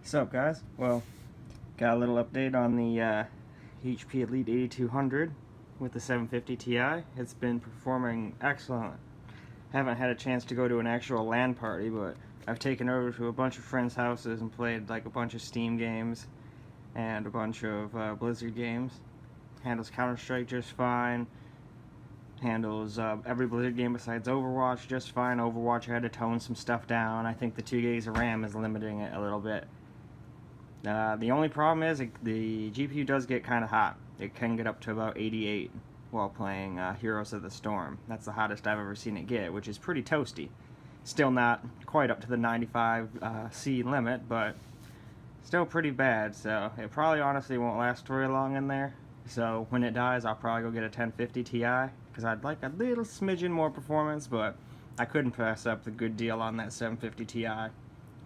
What's up, guys? Well, got a little update on the HP Elite 8200 with the 750 Ti. It's been performing excellent. Haven't had a chance to go to an actual LAN party, but I've taken over to a bunch of friends' houses and played like a bunch of Steam games and a bunch of Blizzard games. Handles Counter-Strike just fine. Handles every Blizzard game besides Overwatch just fine. Overwatch I had to tone some stuff down. I think the 2 gigs of RAM is limiting it a little bit. The only problem is the GPU does get kind of hot. It can get up to about 88 while playing Heroes of the Storm. That's the hottest I've ever seen it get, which is pretty toasty. Still not quite up to the 95 C limit, but still pretty bad, so it probably honestly won't last very long in there. So when it dies, I'll probably go get a 1050 Ti, because I'd like a little smidgen more performance, but I couldn't pass up the good deal on that 750 Ti.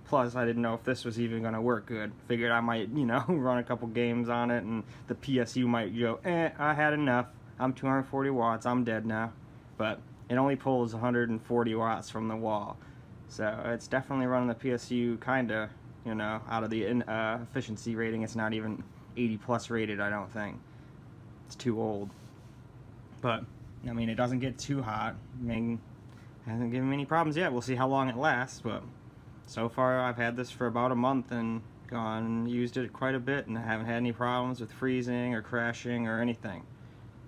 Plus, I didn't know if this was even going to work good. Figured I might, run a couple games on it, and the PSU might go, I had enough. I'm 240 watts, I'm dead now. But it only pulls 140 watts from the wall. So it's definitely running the PSU kind of, out of the efficiency rating. It's not even 80 plus rated, I don't think. It's too old. But, I mean, it doesn't get too hot. I mean, hasn't given me any problems yet. We'll see how long it lasts, but so far I've had this for about a month and gone and used it quite a bit, and I haven't had any problems with freezing or crashing or anything.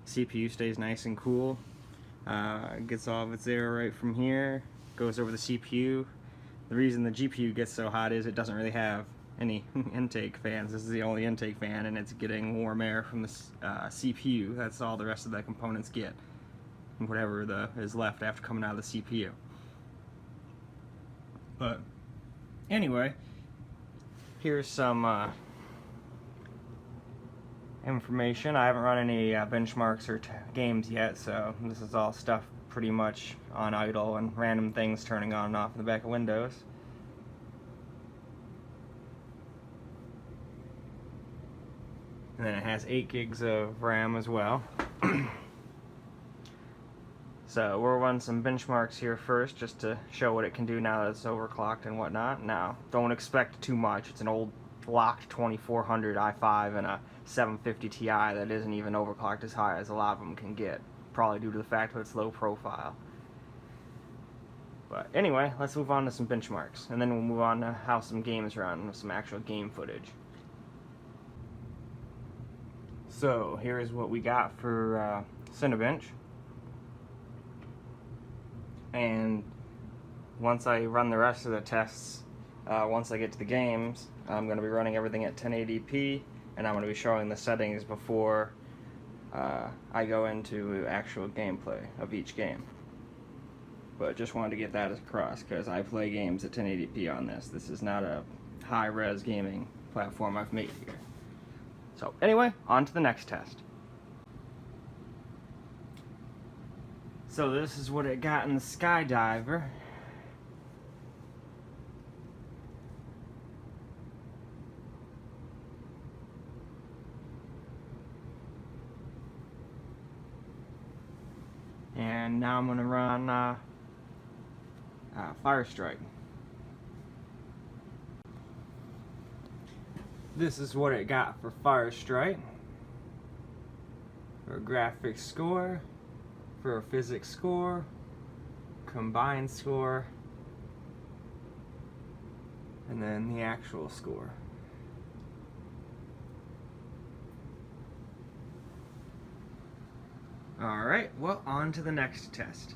CPU stays nice and cool. Gets all of its air right from here, goes over the CPU. The reason the GPU gets so hot is it doesn't really have any intake fans. This is the only intake fan, and it's getting warm air from the CPU. That's all the rest of the components get, and whatever is left after coming out of the CPU. But anyway, here's some information. I haven't run any benchmarks or games yet, so this is all stuff pretty much on idle and random things turning on and off in the back of Windows. And then it has 8 gigs of RAM as well. So we'll run some benchmarks here first, just to show what it can do now that it's overclocked and whatnot. Now, don't expect too much. It's an old locked 2400 i5 and a 750 Ti that isn't even overclocked as high as a lot of them can get, probably due to the fact that it's low profile. But anyway, let's move on to some benchmarks, and then we'll move on to how some games run with some actual game footage. So here's what we got for Cinebench. And once I run the rest of the tests, once I get to the games, I'm going to be running everything at 1080p, and I'm going to be showing the settings before I go into actual gameplay of each game. But just wanted to get that across, because I play games at 1080p on this. This is not a high-res gaming platform I've made here. So anyway, on to the next test. So this is what it got in the Skydiver. And now I'm going to run Firestrike. This is what it got for Firestrike. For a graphics score, for a physics score, combined score, and then the actual score. Alright, well, on to the next test.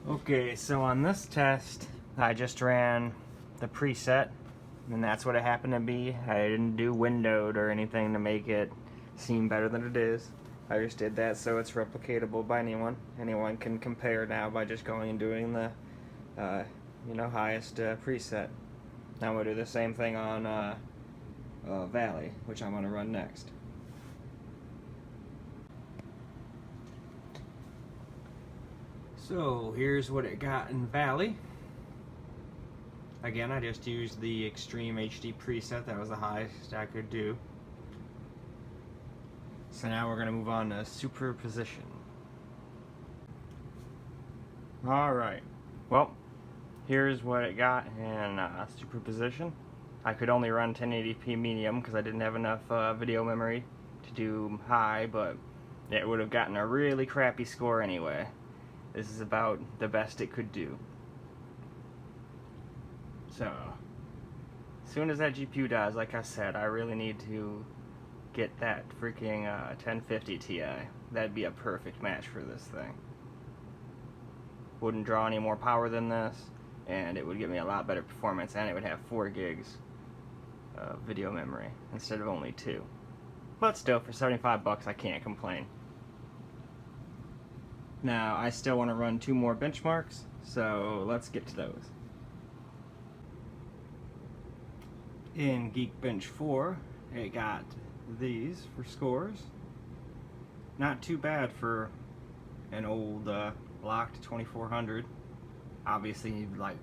Okay, so on this test, I just ran the preset, and that's what it happened to be. I didn't do windowed or anything to make it seem better than it is. I just did that so it's replicatable by anyone. Anyone can compare now by just going and doing the highest preset. Now I'm going to do the same thing on Valley, which I'm going to run next. So here's what it got in Valley. Again, I just used the Extreme HD preset. That was the highest I could do. So now we're going to move on to superposition. Alright, well, here's what it got in superposition. I could only run 1080p medium because I didn't have enough video memory to do high, but it would have gotten a really crappy score anyway. This is about the best it could do. So, as soon as that GPU dies, like I said, I really need to get that freaking 1050 Ti. That'd be a perfect match for this thing. Wouldn't draw any more power than this, and it would give me a lot better performance, and it would have 4 gigs of video memory instead of only 2. But still, for 75 bucks, I can't complain. Now, I still want to run 2 more benchmarks, so let's get to those. In Geekbench 4, it got these for scores. Not too bad for an old locked 2400. Obviously, like,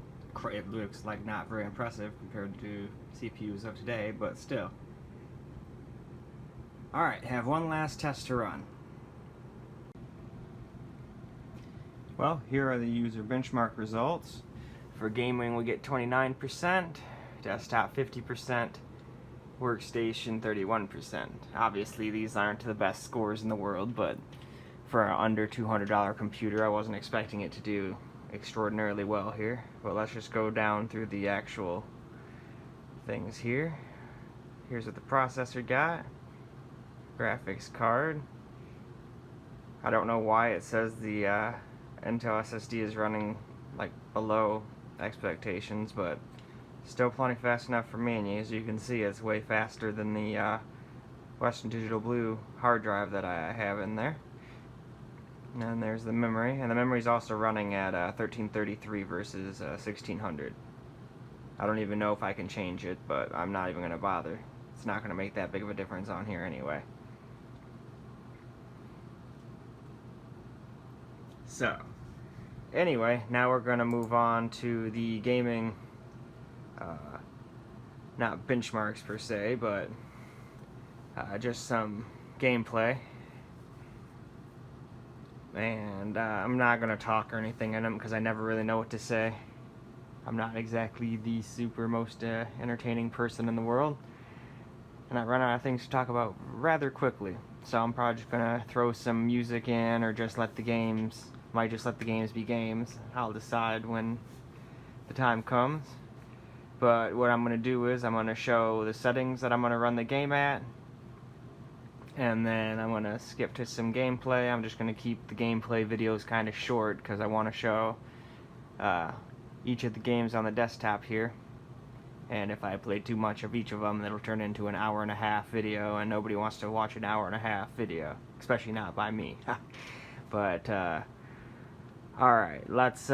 it looks like not very impressive compared to CPUs of today, but still. Alright, have one last test to run. Well, here are the user benchmark results. For gaming, we get 29%, desktop 50%, workstation 31%. Obviously, these aren't the best scores in the world, but for an under $200 computer, I wasn't expecting it to do extraordinarily well here. But let's just go down through the actual things here. Here's what the processor got. Graphics card. I don't know why it says the Intel SSD is running like below expectations, but still plenty fast enough for me, and as you can see, it's way faster than the Western Digital Blue hard drive that I have in there. And then there's the memory, and the memory is also running at 1333 versus 1600. I don't even know if I can change it, but I'm not even going to bother. It's not going to make that big of a difference on here anyway. So, anyway, now we're going to move on to the gaming, not benchmarks per se, but just some gameplay. And I'm not going to talk or anything in them because I never really know what to say. I'm not exactly the super most entertaining person in the world, and I run out of things to talk about rather quickly. So I'm probably just going to throw some music in, or just let the games, might just let the games be games. I'll decide when the time comes. But what I'm going to do is I'm going to show the settings that I'm going to run the game at, and then I'm going to skip to some gameplay. I'm just going to keep the gameplay videos kind of short because I want to show each of the games on the desktop here. And if I play too much of each of them, it'll turn into an hour-and-a-half video, and nobody wants to watch an hour-and-a-half video, especially not by me. But alright, let's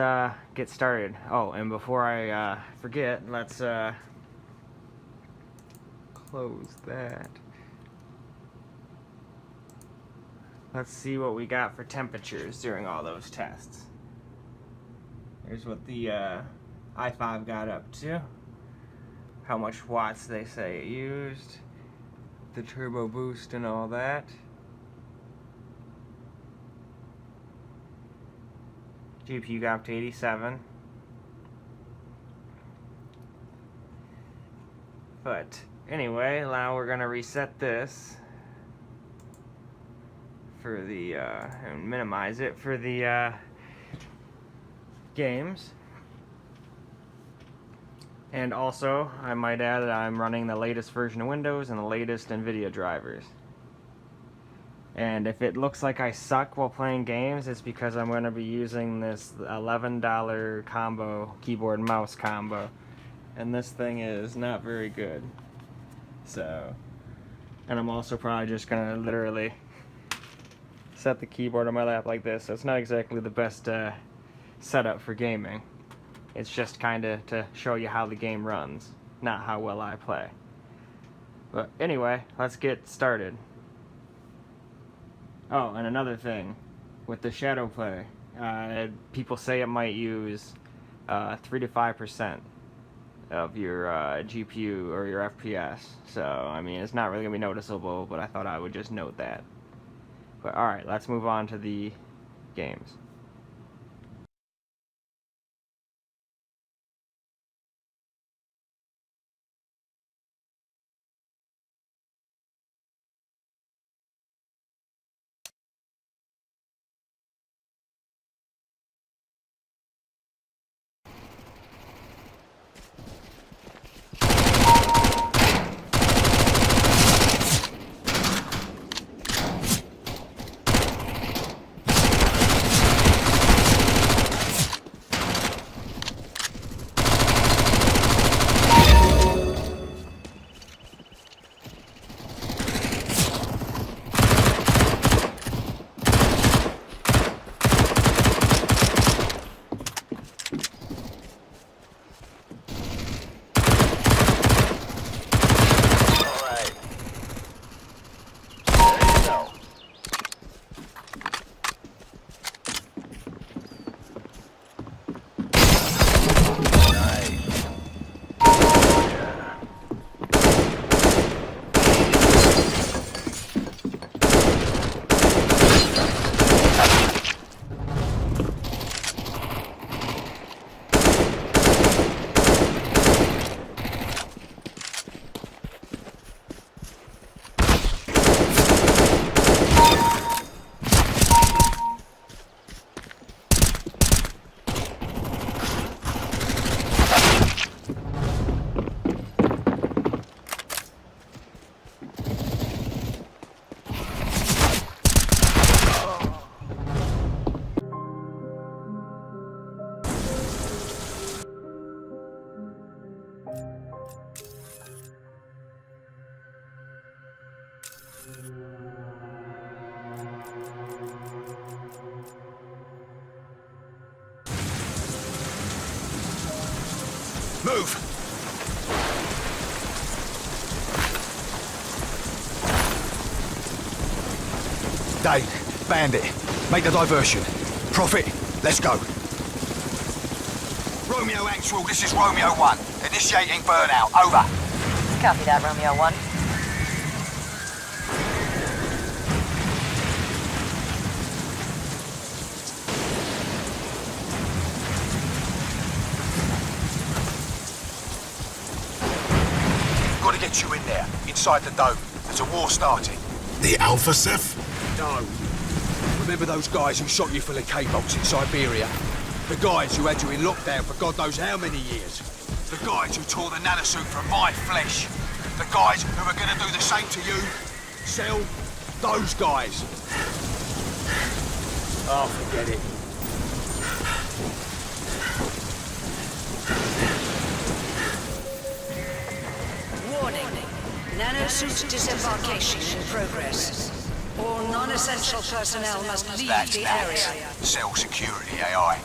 get started. Oh, and before I forget, let's close that. Let's see what we got for temperatures during all those tests. Here's what the i5 got up to. How much watts they say it used. The turbo boost and all that. GPU got up to 87. But anyway, now we're gonna reset this for the and minimize it for the games. And also, I might add that I'm running the latest version of Windows and the latest NVIDIA drivers. And if it looks like I suck while playing games, it's because I'm going to be using this $11 combo, keyboard and mouse combo. And this thing is not very good. So, and I'm also probably just going to literally set the keyboard on my lap like this. So it's not exactly the best setup for gaming. It's just kind of to show you how the game runs, not how well I play. But anyway, let's get started. Oh, and another thing, with the shadow play, people say it might use 3 to 5% of your GPU or your FPS. So, I mean, it's not really going to be noticeable, but I thought I would just note that. But alright, let's move on to the games. Move! Dane, Bandit, make the diversion. Prophet, let's go. Romeo Actual, this is Romeo 1. Initiating burnout, over. Copy that, Romeo 1. Gotta get you in there, inside the dome. There's a war starting. The Alpha Ceph? No. Remember those guys who shot you full of K-bolts in Siberia? The guys who had you in lockdown for God knows how many years? The guys who tore the nanosuit from my flesh? The guys who are gonna do the same to you? Sell those guys. Oh, forget it. Warning. Nanosuit disembarkation in progress. All non-essential personnel must leave That's the that. area. Cell security AI.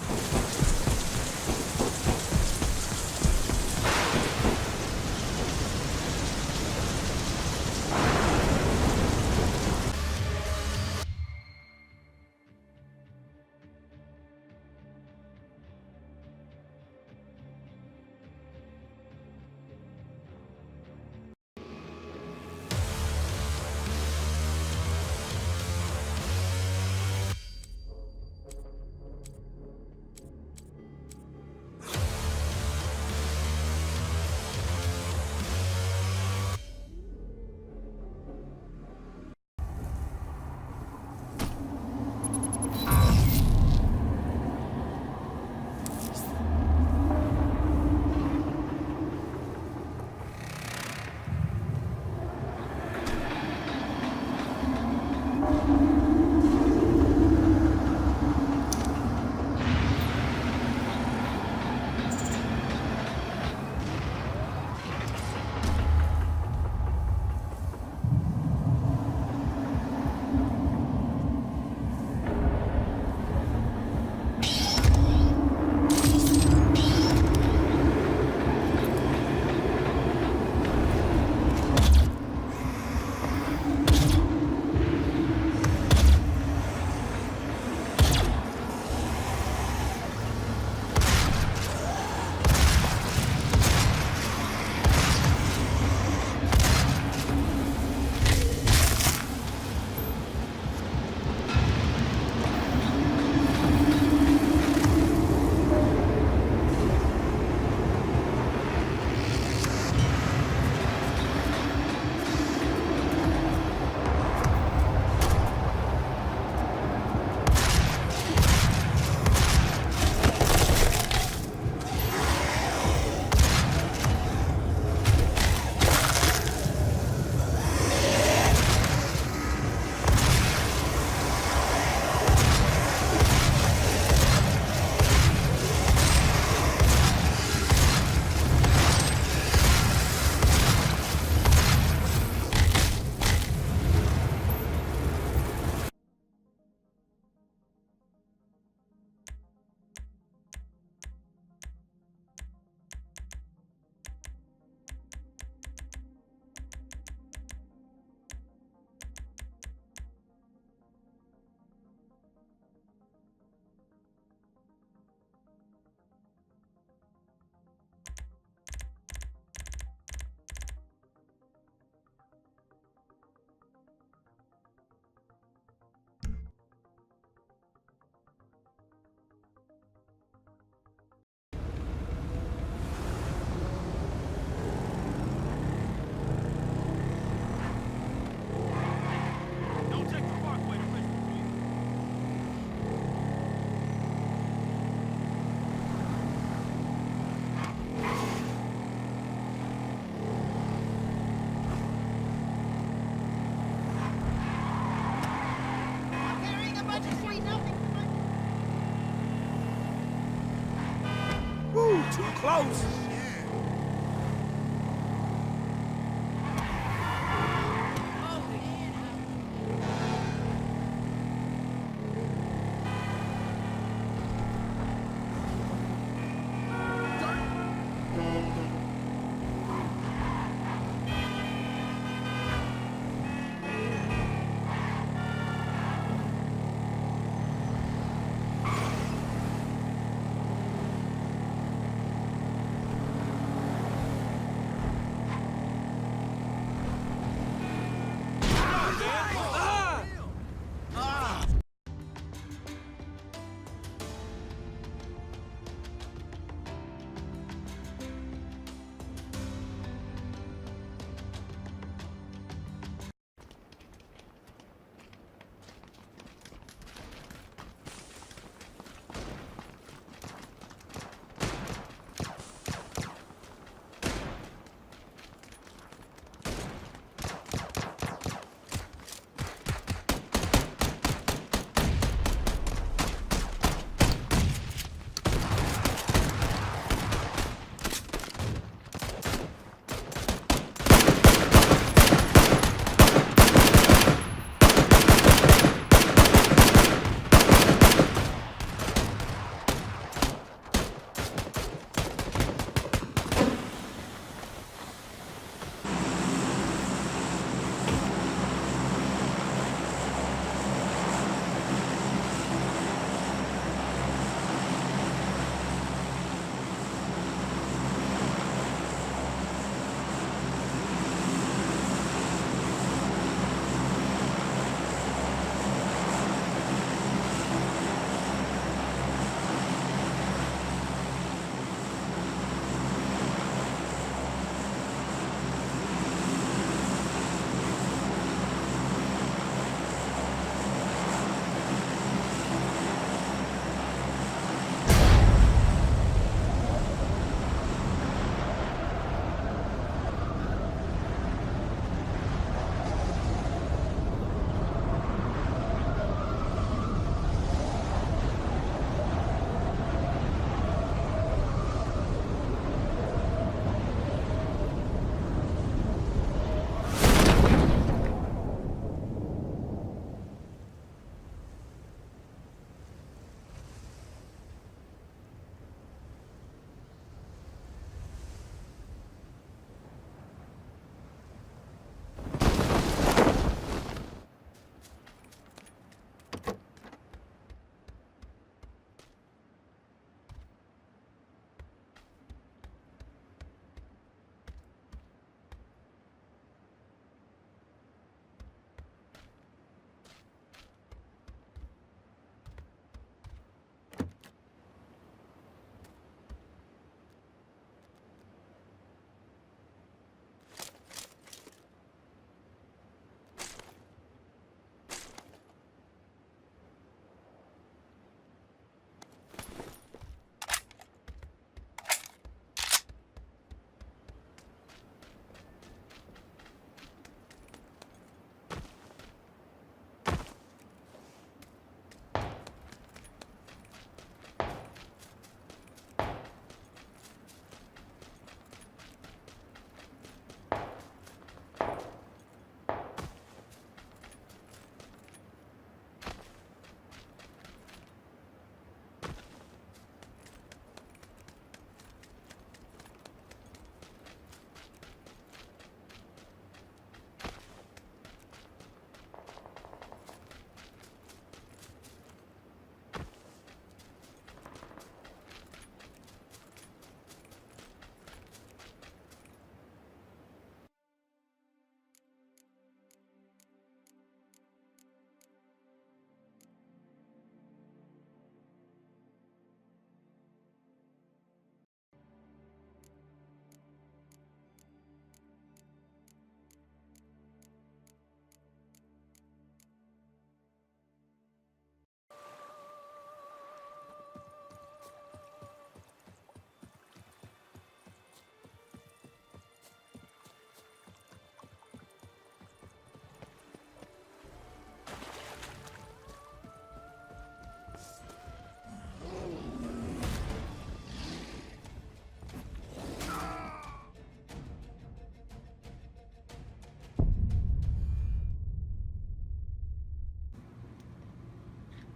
Woo, too close.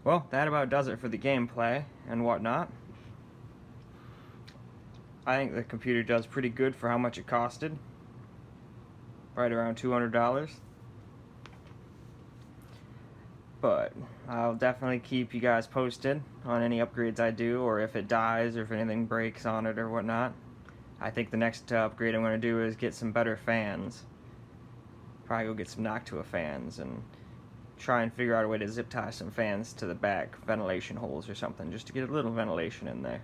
well, that about does it for the gameplay and whatnot. I think the computer does pretty good for how much it costed. Right around $200. But I'll definitely keep you guys posted on any upgrades I do, or if it dies, or if anything breaks on it or whatnot. I think the next upgrade I'm going to do is get some better fans. Probably go get some Noctua fans and try and figure out a way to zip tie some fans to the back ventilation holes or something, just to get a little ventilation in there.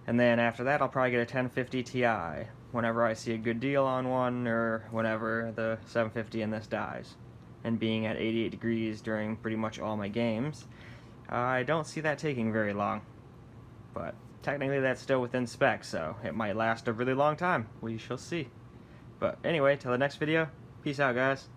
And then after that, I'll probably get a 1050 Ti whenever I see a good deal on one, or whenever the 750 in this dies. And being at 88 degrees during pretty much all my games, I don't see that taking very long. But technically that's still within spec, so it might last a really long time. We shall see. But anyway, till the next video, peace out, guys.